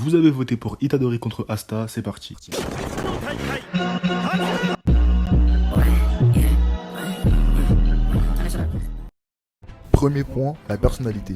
Vous avez voté pour Itadori contre Asta, c'est parti. Premier point, la personnalité.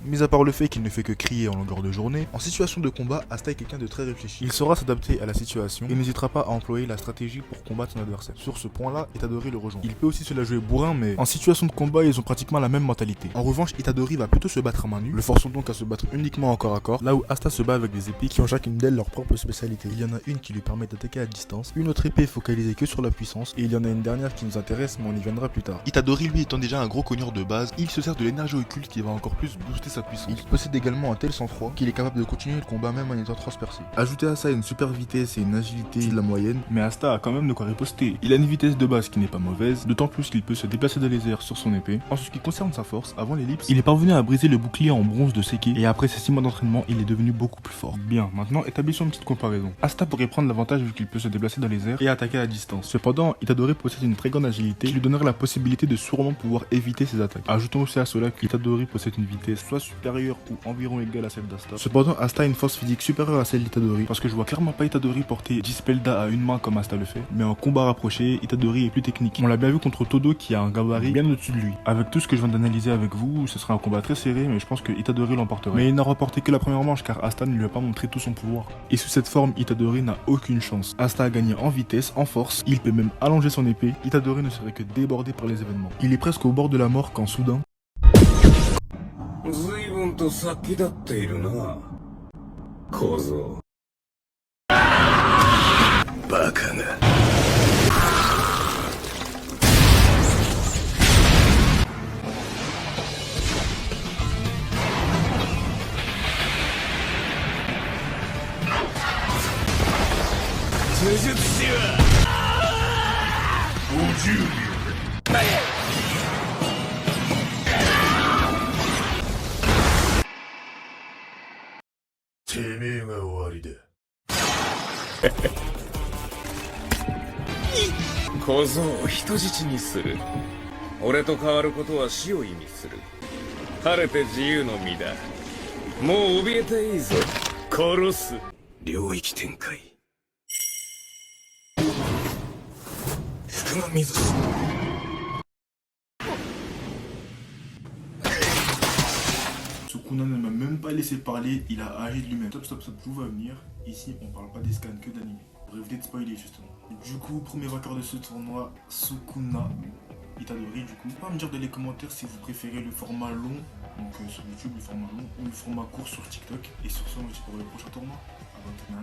Mis à part le fait qu'il ne fait que crier en longueur de journée, en situation de combat, Asta est quelqu'un de très réfléchi. Il saura s'adapter à la situation et n'hésitera pas à employer la stratégie pour combattre son adversaire. Sur ce point-là, Itadori le rejoint. Il peut aussi se la jouer bourrin, mais en situation de combat, ils ont pratiquement la même mentalité. En revanche, Itadori va plutôt se battre à main nue, le forçant donc à se battre uniquement en corps à corps, là où Asta se bat avec des épées qui ont chacune d'elles leur propre spécialité. Il y en a une qui lui permet d'attaquer à distance, une autre épée focalisée que sur la puissance, et il y en a une dernière qui nous intéresse, mais on y viendra plus tard. Itadori, lui, étant déjà un gros cogneur de base, il se sert de l'énergie occulte qui va encore plus booster sa puissance. Il possède également un tel sang-froid qu'il est capable de continuer le combat même en étant transpercé. Ajoutez à ça une super vitesse et une agilité de la moyenne, mais Asta a quand même de quoi riposter. Il a une vitesse de base qui n'est pas mauvaise, d'autant plus qu'il peut se déplacer dans les airs sur son épée. En ce qui concerne sa force, avant l'ellipse, il est parvenu à briser le bouclier en bronze de Seki, et après ses 6 mois d'entraînement, il est devenu beaucoup plus fort. Bien, maintenant établissons une petite comparaison. Asta pourrait prendre l'avantage vu qu'il peut se déplacer dans les airs et attaquer à distance. Cependant, Itadori possède une très grande agilité qui lui donnerait la possibilité de sûrement pouvoir éviter ses attaques. Ajoutons aussi à cela qu'Itadori possède une vitesse soit supérieure ou environ égale à celle d'Asta. Cependant, Asta a une force physique supérieure à celle d'Itadori, parce que je vois clairement pas Itadori porter Dispelda à une main comme Asta le fait, mais en combat rapproché, Itadori est plus technique. On l'a bien vu contre Todo qui a un gabarit bien au-dessus de lui. Avec tout ce que je viens d'analyser avec vous, ce sera un combat très serré, mais je pense que Itadori l'emporterait. Mais il n'a remporté que la première manche car Asta ne lui a pas montré tout son pouvoir. Et sous cette forme, Itadori n'a aucune chance. Asta a gagné en vitesse, en force, il peut même allonger son épée. Itadori ne serait que débordé par les événements. Il est presque au bord de la mort quand soudain... 随分と先立っているな小僧バカが呪術師は50秒てめえが終わりだ小僧を人質にする俺と変わることは死を意味する晴れて自由の身だもう怯えていいぞ殺す領域展開福が水Sukuna ne m'a même pas laissé parler, il a agi de lui-même. Stop, vous va venir. Ici, on parle pas des scans que d'anime. Pour éviter de spoiler, justement. Du coup, premier vainqueur de ce tournoi, Sukuna Itadori, du coup. Pas me dire dans les commentaires si vous préférez le format long, donc sur YouTube, le format long, ou le format court sur TikTok. Et sur ce, on se dit pour le prochain tournoi. À bientôt.